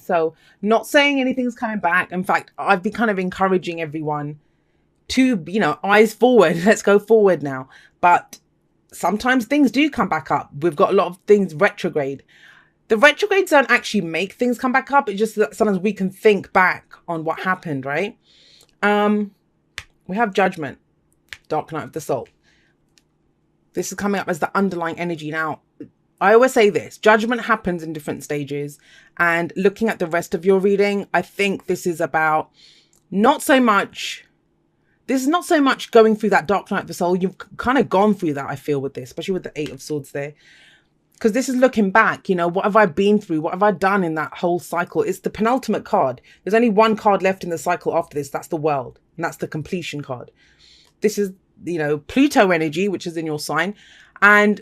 So not saying anything's coming back. In fact, I've been kind of encouraging everyone to, you know, eyes forward. Let's go forward now. But sometimes things do come back up. We've got a lot of things retrograde. The retrogrades don't actually make things come back up. It's just that sometimes we can think back on what happened, right? We have Judgment, Dark Night of the Soul. This is coming up as the underlying energy. Now, I always say this, Judgment happens in different stages. And looking at the rest of your reading, I think this is about this is not so much going through that Dark Night of the Soul. You've kind of gone through that, I feel, with this, especially with the Eight of Swords there. Because this is looking back, you know, what have I been through? What have I done in that whole cycle? It's the penultimate card. There's only one card left in the cycle after this. That's the World. And that's the completion card. This is, you know, Pluto energy, which is in your sign. And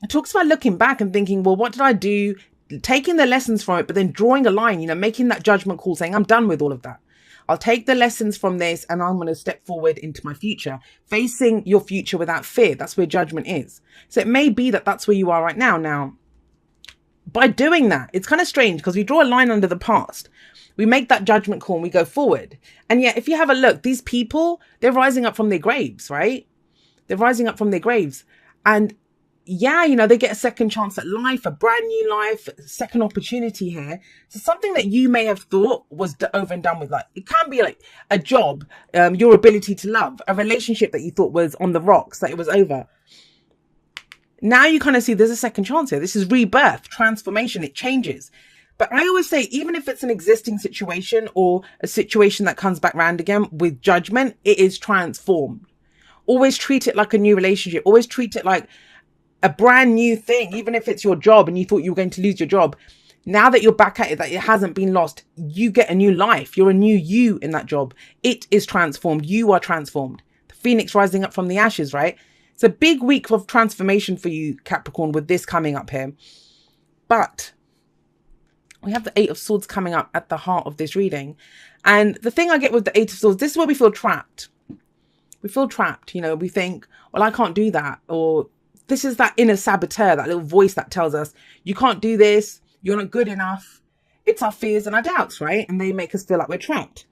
it talks about looking back and thinking, well, what did I do? Taking the lessons from it, but then drawing a line, you know, making that judgment call, saying, I'm done with all of that. I'll take the lessons from this and I'm going to step forward into my future, facing your future without fear. That's where Judgment is. So it may be that that's where you are right now. Now, by doing that, it's kind of strange because we draw a line under the past. We make that judgment call and we go forward. And yet, if you have a look, these people, they're rising up from their graves, right? They're rising up from their graves. And yeah, you know, they get a second chance at life, a brand new life, a second opportunity here. So something that you may have thought was over and done with, like, it can be like a job, your ability to love, a relationship that you thought was on the rocks, that it was over. Now you kind of see there's a second chance here. This is rebirth, transformation, it changes. But I always say, even if it's an existing situation or a situation that comes back round again with Judgment, it is transformed. Always treat it like a new relationship. Always treat it like a brand new thing, even if it's your job and you thought you were going to lose your job. Now that you're back at it, that it hasn't been lost, you get a new life. You're a new you in that job. It is transformed. You are transformed. The phoenix rising up from the ashes, right? It's a big week of transformation for you, Capricorn, with this coming up here. But we have the Eight of Swords coming up at the heart of this reading. And the thing I get with the Eight of Swords, this is where we feel trapped. We feel trapped. You know, we think, well, I can't do that. Or this is that inner saboteur, that little voice that tells us, you can't do this, you're not good enough. It's our fears and our doubts, right? And they make us feel like we're trapped.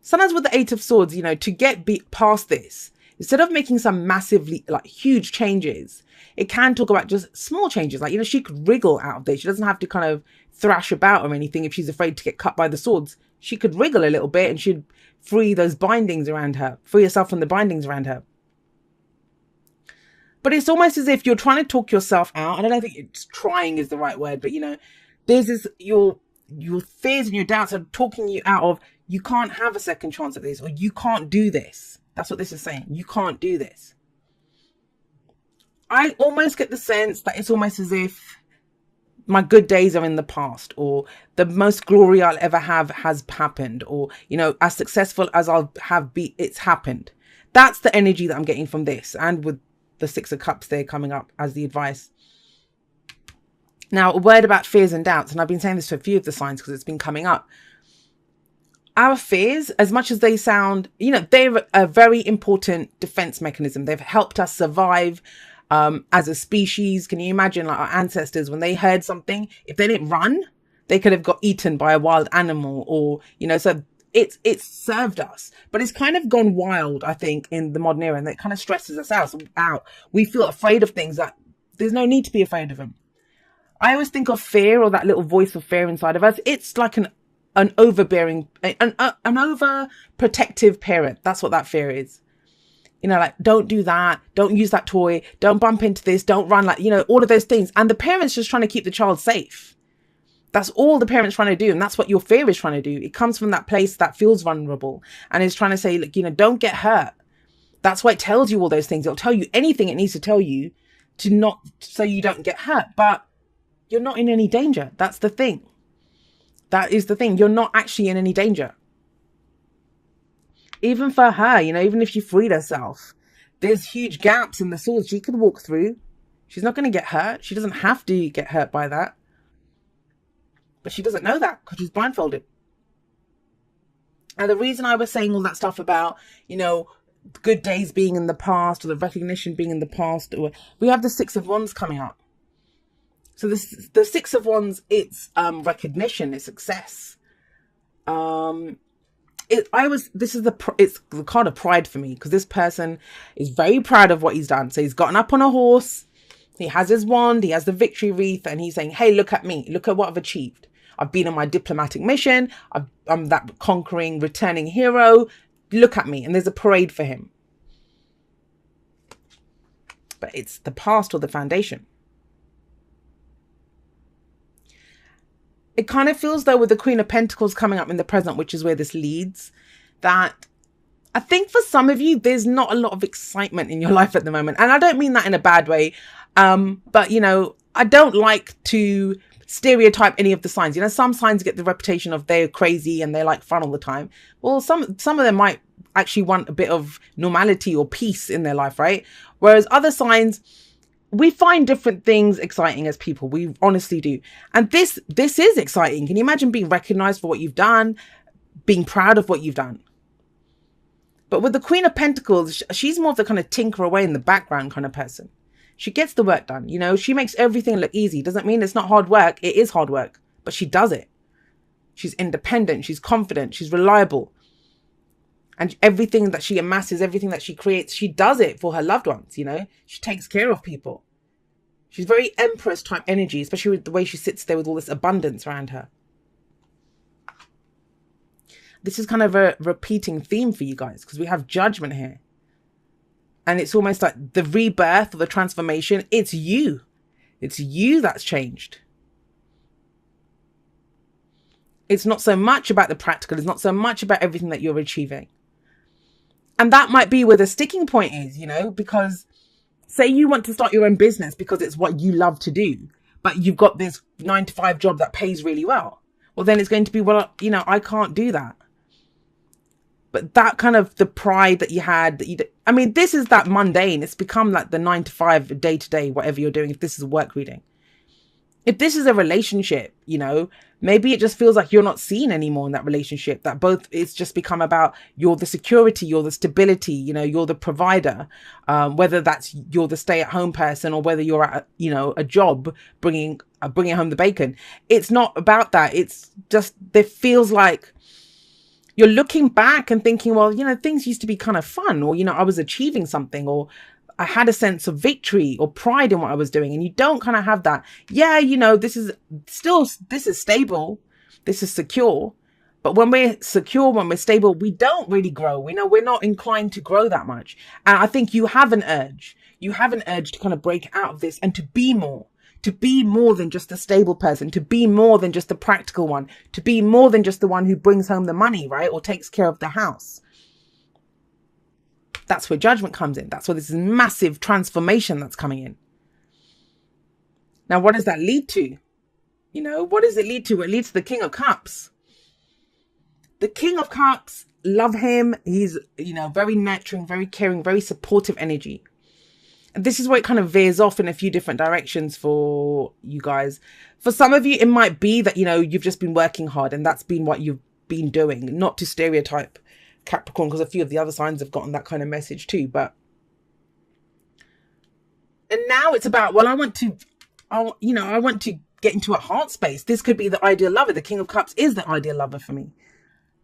Sometimes with the Eight of Swords, you know, to get past this, instead of making some massively, like, huge changes, it can talk about just small changes. Like, you know, she could wriggle out of this. She doesn't have to kind of thrash about or anything if she's afraid to get cut by the swords. She could wriggle a little bit and she'd free those bindings around her, free herself from the bindings around her. But it's almost as if you're trying to talk yourself out. I don't think it's trying is the right word, but, you know, there's this, your fears and your doubts are talking you out of, you can't have a second chance at this, or you can't do this. That's what this is saying. You can't do this. I almost get the sense that it's almost as if my good days are in the past, or the most glory I'll ever have has happened, or, you know, as successful as I'll have been, it's happened. That's the energy that I'm getting from this. And with the Six of Cups there coming up as the advice. Now, a word about fears and doubts, and I've been saying this to a few of the signs because it's been coming up. Our fears, as much as they sound, you know, they're a very important defense mechanism. They've helped us survive as a species. Can you imagine, like, our ancestors, when they heard something, if they didn't run, they could have got eaten by a wild animal, or, you know, so it's served us, but it's kind of gone wild, I think, in the modern era, and it kind of stresses us out. We feel afraid of things that there's no need to be afraid of them. I always think of fear, or that little voice of fear inside of us. It's like an overbearing, an overprotective parent. That's what that fear is. You know, like, don't do that. Don't use that toy. Don't bump into this. Don't run, like, you know, all of those things. And the parent's just trying to keep the child safe. That's all the parent's trying to do. And that's what your fear is trying to do. It comes from that place that feels vulnerable and is trying to say, look, you know, don't get hurt. That's why it tells you all those things. It'll tell you anything it needs to tell you so you don't get hurt. But you're not in any danger. That's the thing. That is the thing. You're not actually in any danger. Even for her, you know, even if she freed herself, there's huge gaps in the swords she could walk through. She's not going to get hurt. She doesn't have to get hurt by that. But she doesn't know that because she's blindfolded. And the reason I was saying all that stuff about, you know, good days being in the past, or the recognition being in the past, or we have the Six of Wands coming up. So the Six of Wands, it's recognition, it's success. This is it's the card of pride for me, because this person is very proud of what he's done. So he's gotten up on a horse, he has his wand, he has the victory wreath, and he's saying, hey, look at me, look at what I've achieved. I've been on my diplomatic mission, I'm that conquering, returning hero, look at me. And there's a parade for him. But it's the past or the foundation. It kind of feels though, with the Queen of Pentacles coming up in the present, which is where this leads, that I think for some of you, there's not a lot of excitement in your life at the moment. And I don't mean that in a bad way. But, you know, I don't like to stereotype any of the signs. You know, some signs get the reputation of they're crazy and they're like fun all the time. Well, some of them might actually want a bit of normality or peace in their life, right? Whereas other signs, we find different things exciting as people. We honestly do. And this is exciting. Can you imagine being recognized for what you've done, being proud of what you've done? But with the Queen of Pentacles, she's more of the kind of tinker away in the background kind of person. She gets the work done. You know, she makes everything look easy. Doesn't mean it's not hard work. It is hard work, but she does it. She's independent. She's confident. She's reliable. And everything that she amasses, everything that she creates, she does it for her loved ones, you know. She takes care of people. She's very Empress type energy, especially with the way she sits there with all this abundance around her. This is kind of a repeating theme for you guys, because we have Judgment here. And it's almost like the rebirth or the transformation. It's you. It's you that's changed. It's not so much about the practical. It's not so much about everything that you're achieving. And that might be where the sticking point is, you know, because say you want to start your own business because it's what you love to do, but you've got this 9-to-5 job that pays really well. Well, then it's going to be, well, you know, I can't do that. But that kind of the pride that you had, I mean, this is that mundane. It's become like the 9-to-5, day-to-day, whatever you're doing. If this is a work reading, if this is a relationship, you know, maybe it just feels like you're not seen anymore in that relationship, that both it's just become about you're the security, you're the stability, you know, you're the provider, whether that's you're the stay-at-home person or whether you're at, you know, a job bringing home the bacon. It's not about that. It's just, it feels like you're looking back and thinking, well, you know, things used to be kind of fun, or, you know, I was achieving something, or I had a sense of victory or pride in what I was doing. And you don't kind of have that. Yeah, you know, this is stable. This is secure. But when we're secure, when we're stable, we don't really grow. We know we're not inclined to grow that much. And I think you have an urge. You have an urge to kind of break out of this and to be more than just a stable person, to be more than just the practical one, to be more than just the one who brings home the money, right? Or takes care of the house. That's where Judgment comes in. That's where this massive transformation that's coming in. Now, what does that lead to? You know, what does it lead to? It leads to the King of Cups. The King of Cups, love him. He's, you know, very nurturing, very caring, very supportive energy. And this is where it kind of veers off in a few different directions for you guys. For some of you, it might be that, you know, you've just been working hard and that's been what you've been doing. Not to stereotype Capricorn, because a few of the other signs have gotten that kind of message too. But, and now it's about, well, I want to get into a heart space. This could be the ideal lover. The King of Cups is the ideal lover for me.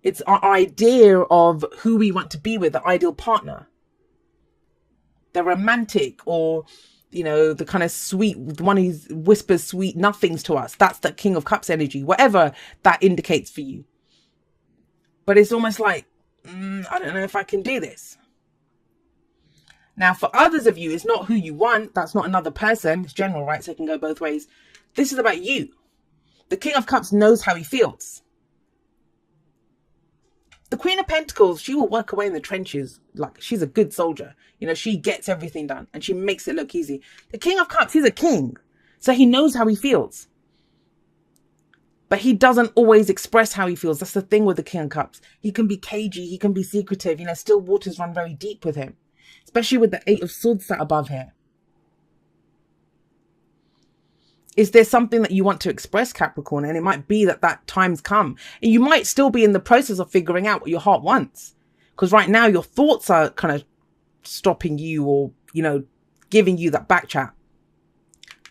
It's our idea of who we want to be with, the ideal partner. The romantic, or, you know, the kind of sweet, the one who whispers sweet nothings to us. That's the King of Cups energy, whatever that indicates for you. But it's almost like, I don't know if I can do this. Now, for others of you, it's not who you want. That's not another person. It's general, right? So it can go both ways. This is about you. The King of Cups knows how he feels. The Queen of Pentacles, she will work away in the trenches. Like, she's a good soldier. You know, she gets everything done and she makes it look easy. The King of Cups, he's a king. So he knows how he feels. But he doesn't always express how he feels. That's the thing with the King of Cups. He can be cagey. He can be secretive. You know, still waters run very deep with him. Especially with the 8 of Swords sat above here. Is there something that you want to express, Capricorn? And it might be that that time's come. And you might still be in the process of figuring out what your heart wants. Because right now your thoughts are kind of stopping you, or, you know, giving you that back chat.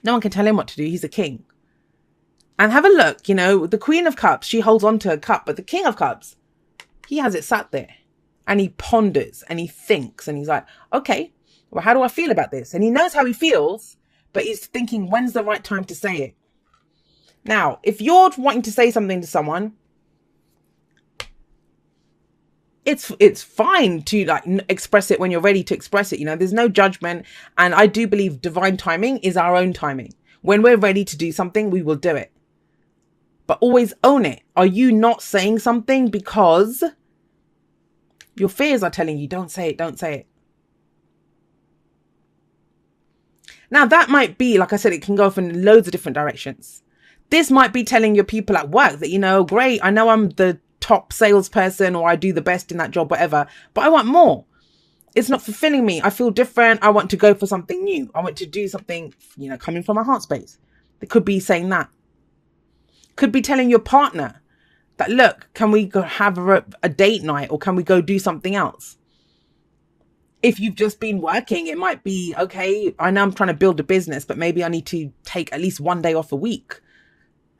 No one can tell him what to do. He's a king. And have a look, you know, the Queen of Cups, she holds on to a cup, but the King of Cups, he has it sat there and he ponders and he thinks and he's like, okay, well, how do I feel about this? And he knows how he feels, but he's thinking, when's the right time to say it? Now, if you're wanting to say something to someone, it's fine to like express it when you're ready to express it. You know, there's no judgment. And I do believe divine timing is our own timing. When we're ready to do something, we will do it. But always own it. Are you not saying something because your fears are telling you, don't say it, don't say it? Now, that might be, like I said, it can go off in loads of different directions. This might be telling your people at work that, you know, great, I know I'm the top salesperson or I do the best in that job, whatever, but I want more. It's not fulfilling me. I feel different. I want to go for something new. I want to do something, you know, coming from my heart space. It could be saying that. Could be telling your partner that, look, can we go have a date night or can we go do something else? If you've just been working, it might be, okay, I know I'm trying to build a business, but maybe I need to take at least one day off a week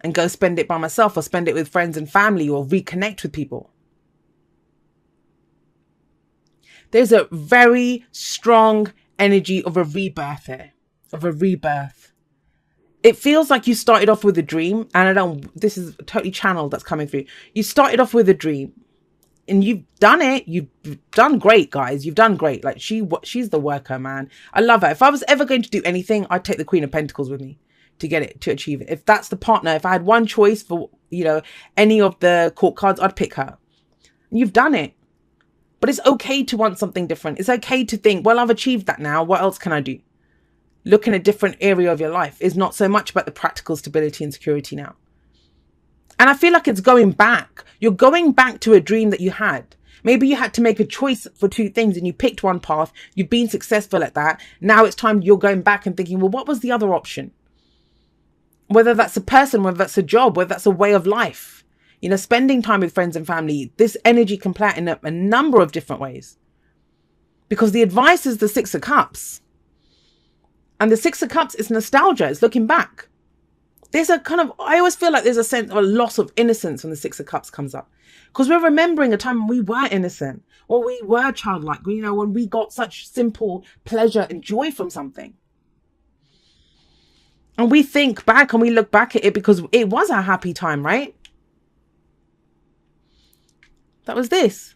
and go spend it by myself or spend it with friends and family or reconnect with people. There's a very strong energy of a rebirth here, of a rebirth. It feels like you started off with a dream, and this is totally channeled that's coming through. You started off with a dream and you've done it. You've done great, guys. You've done great. Like she's the worker, man. I love her. If I was ever going to do anything, I'd take the Queen of Pentacles with me to get it, to achieve it. If that's the partner, if I had one choice for, you know, any of the court cards, I'd pick her. And you've done it. But it's okay to want something different. It's okay to think, well, I've achieved that now. What else can I do? Look in a different area of your life. It's not so much about the practical stability and security now. And I feel like it's going back. You're going back to a dream that you had. Maybe you had to make a choice for two things and you picked one path. You've been successful at that. Now it's time you're going back and thinking, well, what was the other option? Whether that's a person, whether that's a job, whether that's a way of life. You know, spending time with friends and family. This energy can play out in a number of different ways. Because the advice is the Six of Cups. And the Six of Cups is nostalgia. It's looking back. There's a kind of, I always feel like there's a sense of a loss of innocence when the Six of Cups comes up. Because we're remembering a time when we were innocent. Or we were childlike. You know, when we got such simple pleasure and joy from something. And we think back and we look back at it because it was a happy time, right? That was this.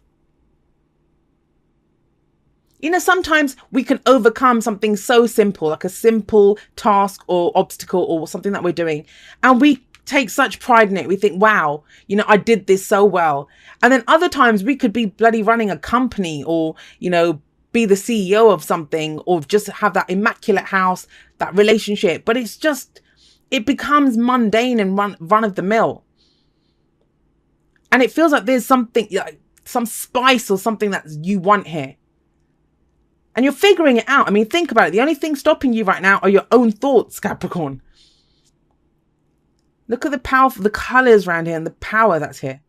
You know, sometimes we can overcome something so simple, like a simple task or obstacle or something that we're doing. And we take such pride in it. We think, wow, you know, I did this so well. And then other times we could be bloody running a company or, you know, be the CEO of something or just have that immaculate house, that relationship. But it's just, it becomes mundane and run of the mill. And it feels like there's something, like some spice or something that you want here. And you're figuring it out. I mean, think about it. The only thing stopping you right now are your own thoughts, Capricorn. Look at the power, the colors around here and the power that's here.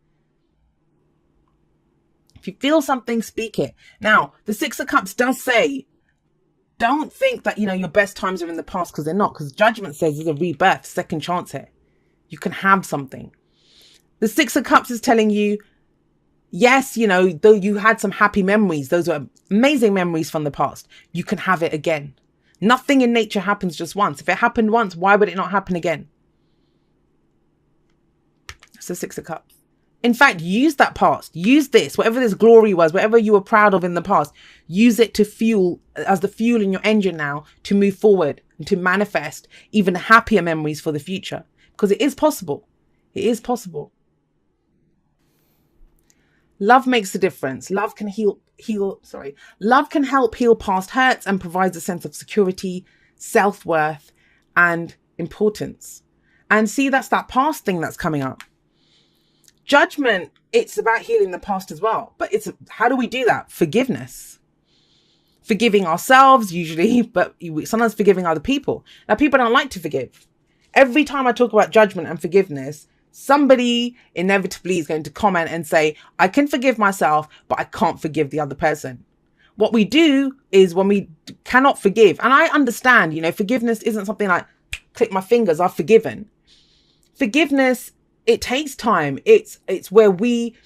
If you feel something, speak it. Now, the Six of Cups does say, don't think that, you know, your best times are in the past, because they're not. Because Judgment says there's a rebirth, second chance here. You can have something. The Six of Cups is telling you, yes, you know, though you had some happy memories, those were amazing memories from the past, you can have it again. Nothing in nature happens just once. If it happened once, why would it not happen again? That's the Six of Cups. In fact, use that past. Use this, whatever this glory was, whatever you were proud of in the past, use it to fuel, as the fuel in your engine now, to move forward and to manifest even happier memories for the future. Because it is possible. It is possible. Love makes a difference. Love can Love can help heal past hurts and provides a sense of security, self-worth, and importance. And see, that's that past thing that's coming up. Judgment, it's about healing the past as well. But how do we do that? Forgiveness. Forgiving ourselves usually, but sometimes forgiving other people. Now, people don't like to forgive. Every time I talk about judgment and forgiveness, somebody inevitably is going to comment and say, I can forgive myself, but I can't forgive the other person. What we do is when we cannot forgive, and I understand, you know, forgiveness isn't something like, click my fingers, I've forgiven. Forgiveness, it takes time. It's where we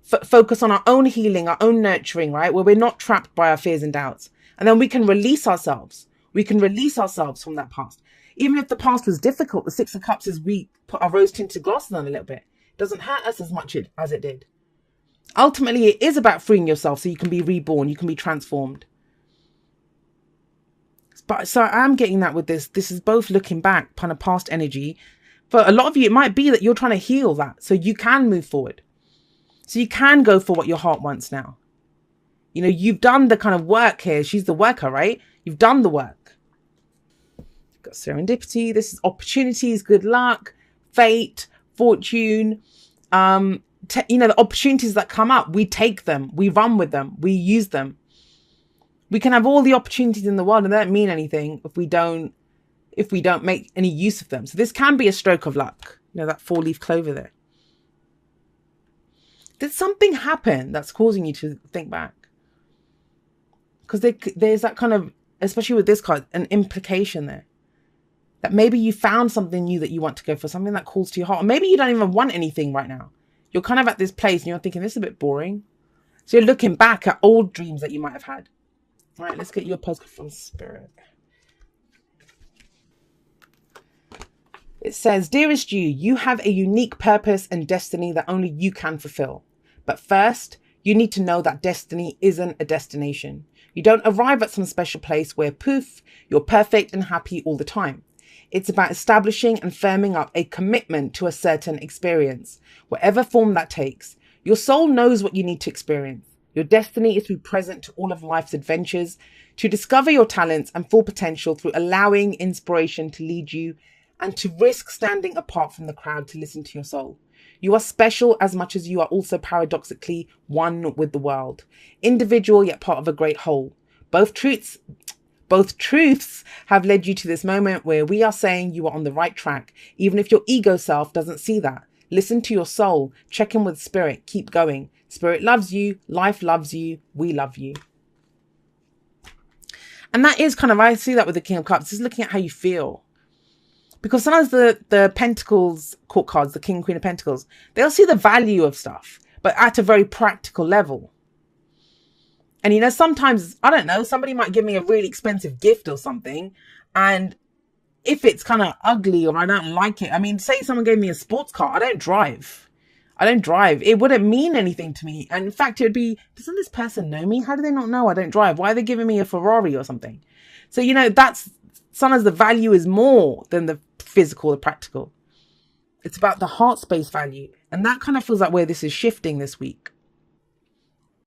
focus on our own healing, our own nurturing, right? Where we're not trapped by our fears and doubts. And then we can release ourselves. We can release ourselves from that past. Even if the past was difficult, the Six of Cups is we put our rose-tinted glasses on a little bit. It doesn't hurt us as much as it did. Ultimately, it is about freeing yourself so you can be reborn, you can be transformed. But so I'm getting that with this. This is both looking back, kind of past energy. For a lot of you, it might be that you're trying to heal that so you can move forward. So you can go for what your heart wants now. You know, you've done the kind of work here. She's the worker, right? You've done the work. You've got serendipity. This is opportunities, good luck, fate, fortune. You know, the opportunities that come up, we take them, we run with them, we use them. We can have all the opportunities in the world and they don't mean anything if we don't make any use of them. So this can be a stroke of luck. You know, that 4-leaf clover there. Did something happen that's causing you to think back? Because there's that kind of, especially with this card, an implication there. That maybe you found something new that you want to go for, something that calls to your heart. Or maybe you don't even want anything right now. You're kind of at this place and you're thinking, this is a bit boring. So you're looking back at old dreams that you might have had. All right, let's get you a postcard from Spirit. It says, dearest you have a unique purpose and destiny that only you can fulfill. But first, you need to know that destiny isn't a destination. You don't arrive at some special place where, poof, you're perfect and happy all the time. It's about establishing and firming up a commitment to a certain experience, whatever form that takes. Your soul knows what you need to experience. Your destiny is to be present to all of life's adventures, to discover your talents and full potential through allowing inspiration to lead you, and to risk standing apart from the crowd to listen to your soul. You are special as much as you are also paradoxically one with the world. Individual yet part of a great whole. Both truths have led you to this moment where we are saying you are on the right track, even if your ego self doesn't see that. Listen to your soul. Check in with Spirit. Keep going. Spirit loves you. Life loves you. We love you. And that is kind of, I see that with the King of Cups. Just looking at how you feel. Because sometimes the Pentacles court cards, the King and Queen of Pentacles, they'll see the value of stuff, but at a very practical level. And, you know, sometimes, I don't know, somebody might give me a really expensive gift or something. And if it's kind of ugly or I don't like it, I mean, say someone gave me a sports car. I don't drive. It wouldn't mean anything to me. And in fact, it would be, doesn't this person know me? How do they not know I don't drive? Why are they giving me a Ferrari or something? So, you know, that's sometimes the value is more than the physical, the practical. It's about the heart space value. And that kind of feels like where this is shifting this week.